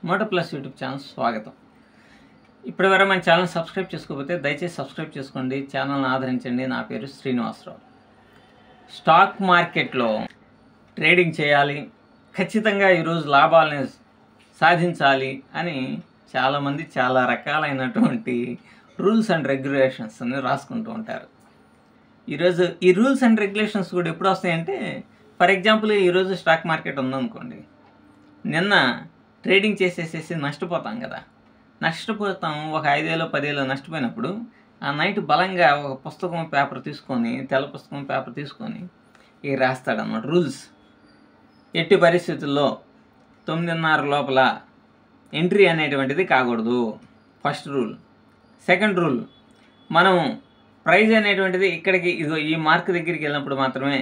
Moto plus YouTube channel స్వాగతం. ఇప్పటివరకు మన ఛానల్ సబ్స్క్రైబ్ చేసుకోకపోతే దయచేసి సబ్స్క్రైబ్ చేసుకోండి, ఛానల్ని ఆదరించండి. నా పేరు శ్రీనివాసరావు. స్టాక్ మార్కెట్లో ట్రేడింగ్ చేయాలి, ఖచ్చితంగా ఈరోజు లాభాలని సాధించాలి అని చాలామంది చాలా రకాలైనటువంటి రూల్స్ అండ్ రెగ్యులేషన్స్ అని రాసుకుంటూ ఉంటారు. ఈరోజు ఈ రూల్స్ అండ్ రెగ్యులేషన్స్ కూడా ఎప్పుడు వస్తాయంటే, ఫర్ ఎగ్జాంపుల్ ఈరోజు స్టాక్ మార్కెట్ ఉందనుకోండి, నిన్న ట్రేడింగ్ చేసేసేసి నష్టపోతాం కదా. నష్టపోతాం, ఒక 5,000 10,000 నష్టపోయినప్పుడు ఆ నైట్ బలంగా ఒక పుస్తకం పేపర్ తీసుకొని, తెల్ల పుస్తకం పేపర్ తీసుకొని ఇక రాస్తాడన్నమాట రూల్స్. ఎట్టి పరిస్థితుల్లో 9:30 లోపల ఎంట్రీ అనేటువంటిది కాకూడదు, ఫస్ట్ రూల్. సెకండ్ రూల్, మనం ప్రైజ్ అనేటువంటిది ఇక్కడికి ఇదిగో ఈ మార్క్ దగ్గరికి వెళ్ళినప్పుడు మాత్రమే,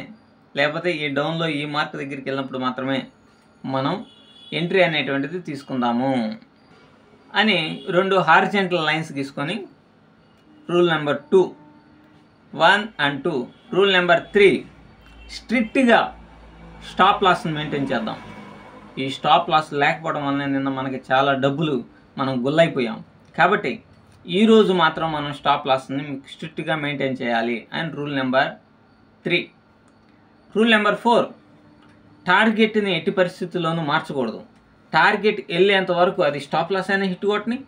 లేకపోతే ఈ డౌన్లో ఈ మార్క్ దగ్గరికి వెళ్ళినప్పుడు మాత్రమే మనం ఎంట్రీ అనేటువంటిది తీసుకుందాము అని 2 హారిజంటల్ లైన్స్ గీసుకొని rule number 2, 1 and 2. Rule number 3, స్ట్రిక్ట్గా స్టాప్ లాస్ని మెయింటైన్ చేద్దాం. ఈ స్టాప్ లాస్ లేకపోవడం వల్ల నిన్న మనకి చాలా డబ్బులు మనం గుల్లైపోయాం. కాబట్టి ఈరోజు మాత్రం మనం స్టాప్ లాస్ని స్ట్రిక్ట్గా మెయింటైన్ చేయాలి అని రూల్ నెంబర్ 3. రూల్ నెంబర్ 4, టార్గెట్ని ఎట్టి పరిస్థితుల్లోనూ మార్చకూడదు. టార్గెట్ వెళ్ళేంత వరకు అది స్టాప్ లాస్ అయినా హిట్ కొట్టని,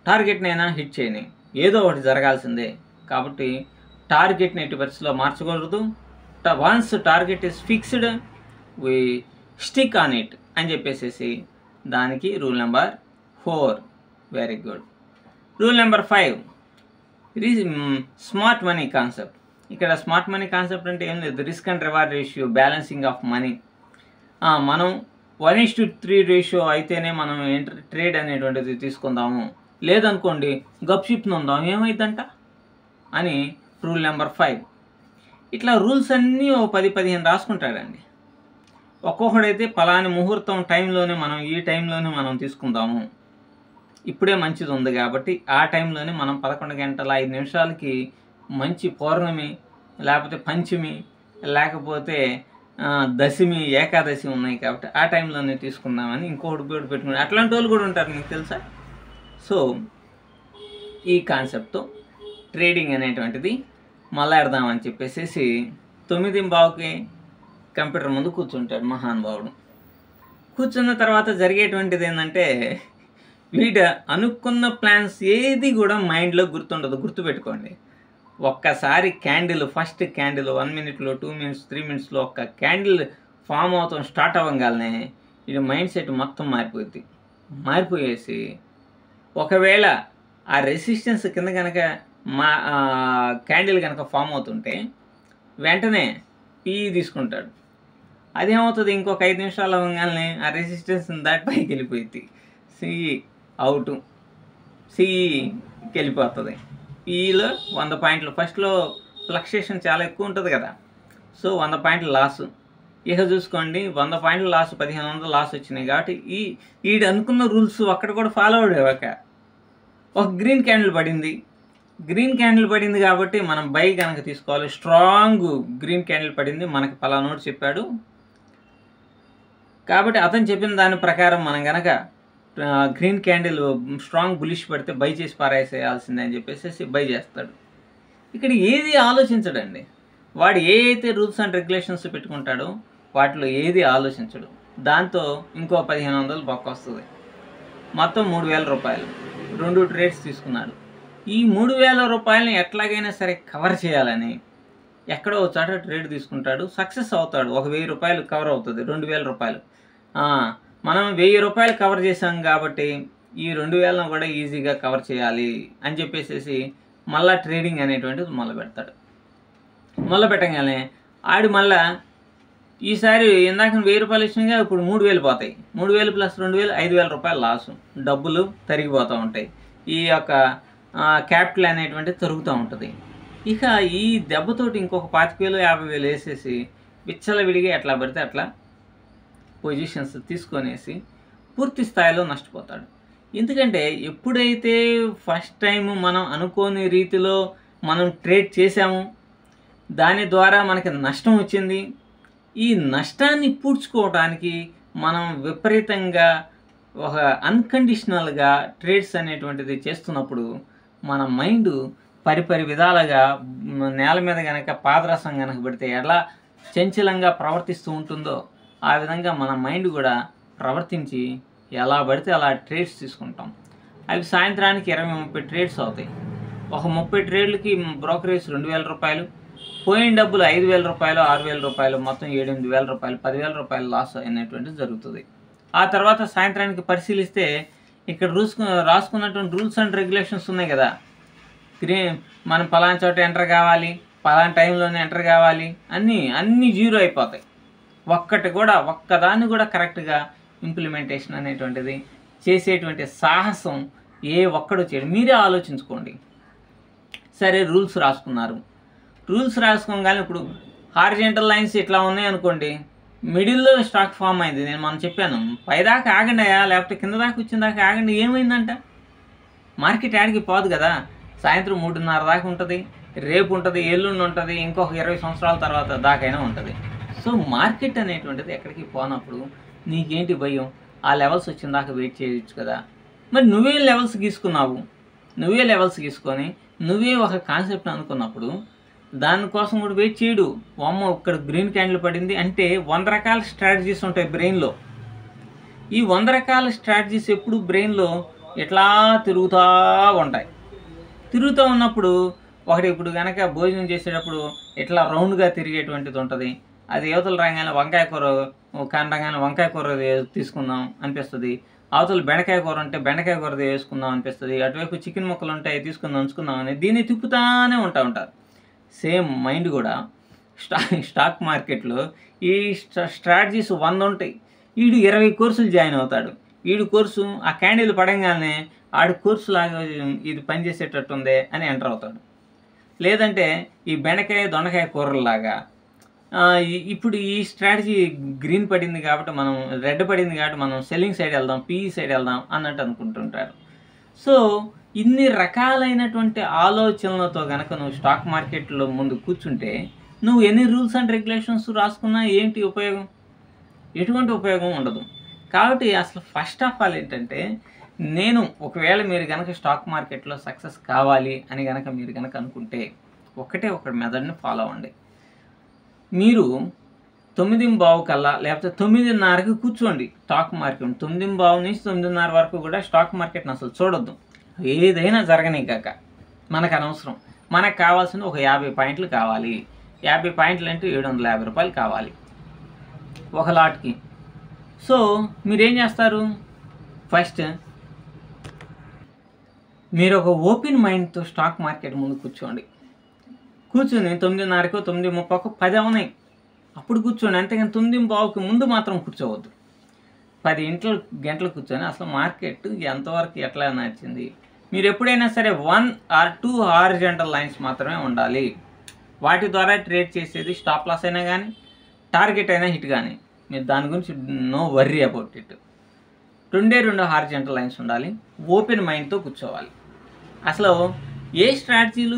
టార్గెట్ని అయినా హిట్ చేయని, ఏదో ఒకటి జరగాల్సిందే. కాబట్టి టార్గెట్ని ఎట్టి పరిస్థితుల్లో మార్చకూడదు. Once target is fixed, we stick on it అని చెప్పేసి దానికి rule number 4. Very good. Rule number 5, ఇది స్మార్ట్ మనీ కాన్సెప్ట్. ఇక్కడ స్మార్ట్ మనీ కాన్సెప్ట్ అంటే ఏం లేదు, risk and reward ratio, balancing of money. మనం 1:3 రేషియో అయితేనే మనం ట్రేడ్ అనేటువంటిది తీసుకుందాము, లేదనుకోండి గప్షిప్ను ఉందాం ఏమైందంట అని రూల్ నెంబర్ 5. ఇట్లా రూల్స్ అన్నీ 10-15 రాసుకుంటాడండి. ఒక్కొక్కడైతే పలాని ముహూర్తం టైంలోనే మనం ఈ టైంలోనే మనం తీసుకుందాము, ఇప్పుడే మంచిది ఉంది కాబట్టి ఆ టైంలోనే మనం 11:05 మంచి పౌర్ణమి, లేకపోతే పంచమి, లేకపోతే దశమి, ఏకాదశి ఉన్నాయి కాబట్టి ఆ టైంలోనే తీసుకుందామని ఇంకొకటి కూడా పెట్టుకుని అట్లాంటి వాళ్ళు కూడా ఉంటారు, మీకు తెలుసా. సో ఈ కాన్సెప్ట్తో ట్రేడింగ్ అనేటువంటిది మొదలెడదామని చెప్పేసి 9:15కి కంప్యూటర్ ముందు కూర్చుంటాడు మహానుభావుడు. కూర్చున్న తర్వాత జరిగేటువంటిది ఏంటంటే, వీడు అనుకున్న ప్లాన్స్ ఏది కూడా మైండ్లో గుర్తుండదు. గుర్తుపెట్టుకోండి, ఒక్కసారి candle, first candle 1 minute, 2 minutes, 3 minutesలో ఒక్క క్యాండిల్ ఫామ్ అవుతాం స్టార్ట్ అవ్వగానే ఇది మైండ్ సెట్ మొత్తం మారిపోయేసి ఒకవేళ ఆ రెసిస్టెన్స్ కింద కనుక క్యాండిల్ కనుక ఫామ్ అవుతుంటే వెంటనే పీఈ తీసుకుంటాడు. అదేమవుతుంది, ఇంకొక 5 నిమిషాలు అవ్వగానే ఆ రెసిస్టెన్స్ దాటి పైకి వెళ్ళిపోయింది, సిఈ అవుట్, సిఈకి వెళ్ళిపోతుంది. పీఈలో 100 పాయింట్లు, ఫస్ట్లో ఫ్లక్చుయేషన్ చాలా ఎక్కువ ఉంటుంది కదా, సో 100 పాయింట్లు లాసు. ఇక చూసుకోండి, 100 పాయింట్లు లాసు, 1500 లాస్ వచ్చినాయి. కాబట్టి ఈడు అనుకున్న రూల్స్ అక్కడ కూడా ఫాలో అయ్యాక ఒక గ్రీన్ క్యాండిల్ పడింది కాబట్టి మనం బై కనుక తీసుకోవాలి. స్ట్రాంగ్ గ్రీన్ క్యాండిల్ పడింది, మనకి పలానోడు చెప్పాడు కాబట్టి అతను చెప్పిన దాని ప్రకారం మనం కనుక గ్రీన్ క్యాండిల్ స్ట్రాంగ్ బులిష్ పడితే బై చేసి పారేసేయాల్సిందే అని చెప్పేసి బై చేస్తాడు. ఇక్కడ ఏది ఆలోచించడండి, వాడు ఏ అయితే రూల్స్ అండ్ రెగ్యులేషన్స్ పెట్టుకుంటాడో వాటిలో ఏది ఆలోచించడు. దాంతో ఇంకో 1500 బొక్క వస్తుంది. మొత్తం 3,000 రూపాయలు, 2 ట్రేడ్స్ తీసుకున్నాడు. ఈ 3,000 రూపాయలని ఎట్లాగైనా సరే కవర్ చేయాలని ఎక్కడో ఒక చోట ట్రేడ్ తీసుకుంటాడు, సక్సెస్ అవుతాడు. 1,000 రూపాయలు కవర్ అవుతుంది, 2,000 రూపాయలు. మనం 1,000 రూపాయలు కవర్ చేసాం కాబట్టి ఈ 2,000 కూడా ఈజీగా కవర్ చేయాలి అని చెప్పేసి మళ్ళీ ట్రేడింగ్ అనేటువంటిది మొదలు పెట్టగానే ఆడు మళ్ళా ఈసారి ఇందాక 1,000 రూపాయలు ఇచ్చినాగా ఇప్పుడు 3,000 పోతాయి. 3,000 + 2,000 5,000 రూపాయలు లాసు, డబ్బులు తరిగిపోతూ ఉంటాయి. ఈ యొక్క క్యాపిటల్ అనేటువంటిది తరుగుతూ ఉంటుంది. ఇక ఈ దెబ్బతోటి ఇంకొక 25,000 50,000 వేసేసి విచ్చలవిడిగా ఎట్లా పడితే అట్లా పొజిషన్స్ తీసుకొనేసి పూర్తి స్థాయిలో నష్టపోతాడు. ఎందుకంటే ఎప్పుడైతే ఫస్ట్ టైం మనం అనుకోని రీతిలో మనం ట్రేడ్ చేసాము, దాని ద్వారా మనకి నష్టం వచ్చింది, ఈ నష్టాన్ని పూడ్చుకోవడానికి మనం విపరీతంగా ఒక అన్కండిషనల్గా ట్రేడ్స్ అనేటువంటిది చేస్తున్నప్పుడు మన మైండ్ పరిపరి విధాలుగా నేల మీద కనుక పాదరసం కనుక పెడితే ఎలా చంచలంగా ప్రవర్తిస్తూ ఉంటుందో ఆ విధంగా మన మైండ్ కూడా ప్రవర్తించి ఎలా పడితే అలా ట్రేడ్స్ తీసుకుంటాం. అవి సాయంత్రానికి 20-30 ట్రేడ్స్ అవుతాయి. ఒక 30 ట్రేడ్లకి బ్రోకరేజ్ 2,000 రూపాయలు, పోయిన డబ్బులు 5,000 రూపాయలు, 6,000 రూపాయలు, మొత్తం 7-8,000 రూపాయలు, 10,000 రూపాయలు లాస్ అనేటువంటిది జరుగుతుంది. ఆ తర్వాత సాయంత్రానికి పరిశీలిస్తే ఇక్కడ రాసుకున్నటువంటి రూల్స్ అండ్ రెగ్యులేషన్స్ ఉన్నాయి కదా, మనం పలానా చోట ఎంటర్ కావాలి, పలానా టైంలోనే ఎంటర్ కావాలి, అన్నీ జీరో అయిపోతాయి. ఒక్కదాన్ని కూడా కరెక్ట్గా ఇంప్లిమెంటేషన్ అనేటువంటిది చేసేటువంటి సాహసం ఏ ఒక్కడు చేయడు. మీరే ఆలోచించుకోండి. సరే, రూల్స్ రాసుకున్నారు. రూల్స్ రాసుకోగానే ఇప్పుడు హారిజెంటల్ లైన్స్ ఇట్లా ఉన్నాయి అనుకోండి, మిడిల్లో స్టాక్ ఫామ్ అయింది. మనం చెప్పాను పైదాకా ఆగండి అయ్యా, లేకపోతే కింద దాకా వచ్చిన దాకా ఆగండి. ఏమైందంట? మార్కెట్ యాడికి పోదు కదా. సాయంత్రం 3:30 దాకా ఉంటుంది, రేపు ఉంటుంది, ఎల్లుండి ఉంటుంది, ఇంకొక 20 సంవత్సరాల తర్వాత దాకైనా ఉంటుంది. సో మార్కెట్ అనేటువంటిది ఎక్కడికి పోనప్పుడు నీకేంటి భయం? ఆ లెవెల్స్ వచ్చిన దాకా వెయిట్ చేయొచ్చు కదా. మరి నువ్వే లెవెల్స్ గీసుకొని నువ్వే ఒక కాన్సెప్ట్ అనుకున్నప్పుడు దానికోసం కూడా వెయిట్ చేయడు. అమ్మ ఇక్కడ గ్రీన్ క్యాండిల్ పడింది అంటే 100 రకాల స్ట్రాటజీస్ ఉంటాయి బ్రెయిన్లో. ఈ 100 రకాల స్ట్రాటజీస్ ఎప్పుడు బ్రెయిన్లో ఎట్లా తిరుగుతూ ఉంటాయి. తిరుగుతూ ఉన్నప్పుడు ఇప్పుడు కనుక భోజనం చేసేటప్పుడు ఇట్లా రౌండ్గా తిరిగేటువంటిది ఉంటుంది. అది యువతలు రాగానే వంకాయ కూర కాండగానే వంకాయ కూర తీసుకుందాం అనిపిస్తుంది. అవతల బెండకాయ కూర ఉంటే బెండకాయ కూర వేసుకుందాం అనిపిస్తుంది. అటువైపు చికెన్ ముక్కలు ఉంటాయి తీసుకుందాం ఉంచుకుందాం అని దీన్ని తిప్పుతానే ఉంటారు. సేమ్ మైండ్ కూడా స్టాక్ మార్కెట్లో ఈ స్ట్రాటజీస్ 100 ఉంటాయి. వీడు 20 కోర్సులు జాయిన్ అవుతాడు. వీడు కోర్సు ఆ క్యాండిల్ పడంగానే ఆడు కోర్సు లాగా ఇది పనిచేసేటట్టుందే అని ఎంటర్ అవుతాడు. లేదంటే ఈ బెండకాయ దొండకాయ కూరలాగా ఇప్పుడు ఈ స్ట్రాటజీ గ్రీన్ పడింది కాబట్టి మనం రెడ్ పడింది కాబట్టి మనం సెల్లింగ్ సైడ్ వెళ్దాం, పీఈ సైడ్ వెళ్దాం అన్నట్టు అనుకుంటుంటారు. సో ఇన్ని రకాలైనటువంటి ఆలోచనలతో కనుక నువ్వు స్టాక్ మార్కెట్లో ముందు కూర్చుంటే నువ్వు ఎన్ని రూల్స్ అండ్ రెగ్యులేషన్స్ రాసుకున్నా ఏంటి ఉపయోగం? ఎటువంటి ఉపయోగం ఉండదు. కాబట్టి అసలు ఫస్ట్ ఆఫ్ ఆల్ ఏంటంటే, నేను ఒకవేళ మీరు కనుక స్టాక్ మార్కెట్లో సక్సెస్ కావాలి అని కనుక మీరు కనుక అనుకుంటే ఒకటే మెథడ్ని ఫాలో అవ్వండి. మీరు 9:15 కల్లా లేకపోతే 9:30కి కూర్చోండి స్టాక్ మార్కెట్. 9:15 నుంచి 9:30 వరకు కూడా స్టాక్ మార్కెట్ని అసలు చూడొద్దు. ఏదైనా జరగని కాక మనకు అనవసరం. మనకు కావాల్సింది ఒక 50 పాయింట్లు కావాలి. 50 పాయింట్లు అంటే 750 రూపాయలు కావాలి ఒక లాట్కి. సో మీరేం చేస్తారు? ఫస్ట్ మీరు ఒక ఓపెన్ మైండ్తో స్టాక్ మార్కెట్ ముందు కూర్చోండి. కూర్చొని 9:30కో 9:30కో 10 అవునాయి అప్పుడు కూర్చోండి. అంతేగాని 9:15కి ముందు మాత్రం కూర్చోవద్దు. 10 గంటలు కూర్చొని అసలు మార్కెట్ ఎంతవరకు ఎట్లా నడిచింది. మీరు ఎప్పుడైనా సరే 1 or 2 హారిజాంటల్ లైన్స్ మాత్రమే ఉండాలి. వాటి ద్వారా ట్రేడ్ చేసేది స్టాప్ లాస్ అయినా కానీ టార్గెట్ అయినా హిట్ కానీ మీరు దాని గురించి no worry about it. 2 horizontal lines ఉండాలి. ఓపెన్ మైండ్తో కూర్చోవాలి. అసలు ఏ స్ట్రాటజీలు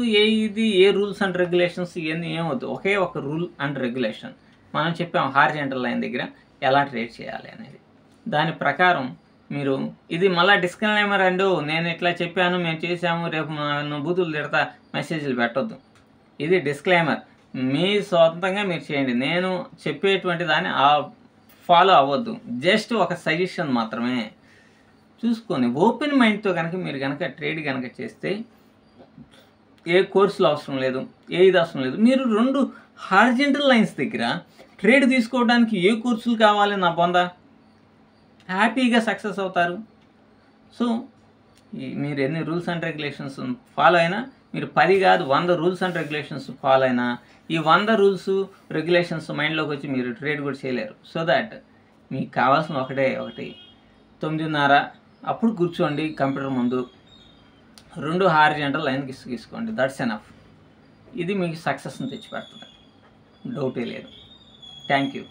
ఏ రూల్స్ అండ్ రెగ్యులేషన్స్ ఇవన్నీ ఏమవుతుంది, ఒకే ఒక రూల్ అండ్ రెగ్యులేషన్ మనం చెప్పాం. హారిజాంటల్ లైన్ దగ్గర ఎలా ట్రేడ్ చేయాలి అనేది దాని ప్రకారం మీరు ఇది మళ్ళీ డిస్క్లైమర్ అండ్ నేను ఇట్లా చెప్పాను మేము చేసాము రేపు బూతులు తిడతా మెసేజ్లు పెట్టొద్దు. ఇది డిస్క్లైమర్. మీ సొంతంగా మీరు చేయండి. నేను చెప్పేటువంటి దాన్ని ఫాలో అవ్వద్దు. జస్ట్ ఒక సజెషన్ మాత్రమే. చూసుకొని ఓపెన్ మైండ్తో కనుక మీరు కనుక ట్రేడ్ కనుక చేస్తే ఏ కోర్సులు అవసరం లేదు, ఇది అవసరం లేదు. మీరు 2 హారిజాంటల్ లైన్స్ దగ్గర ట్రేడ్ తీసుకోవడానికి ఏ కోర్సులు కావాలి నా పొందా? హ్యాపీగా సక్సెస్ అవుతారు. సో మీరు ఎన్ని రూల్స్ అండ్ రెగ్యులేషన్స్ ఫాలో అయినా, మీరు 10 కాదు 100 రూల్స్ అండ్ రెగ్యులేషన్స్ ఫాలో అయినా ఈ 100 రూల్స్ రెగ్యులేషన్స్ మైండ్లోకి వచ్చి మీరు ట్రేడ్ కూడా చేయలేరు. సో దాట్ మీకు కావాల్సిన ఒకటి 9:30 అప్పుడు కూర్చోండి కంప్యూటర్ ముందు. 2 హారిజాంటల్ లైన్ గీసుకోండి. That's enough. ఇది మీకు సక్సెస్ని తెచ్చిపెడుతుంది, డౌటే లేదు. Thank you.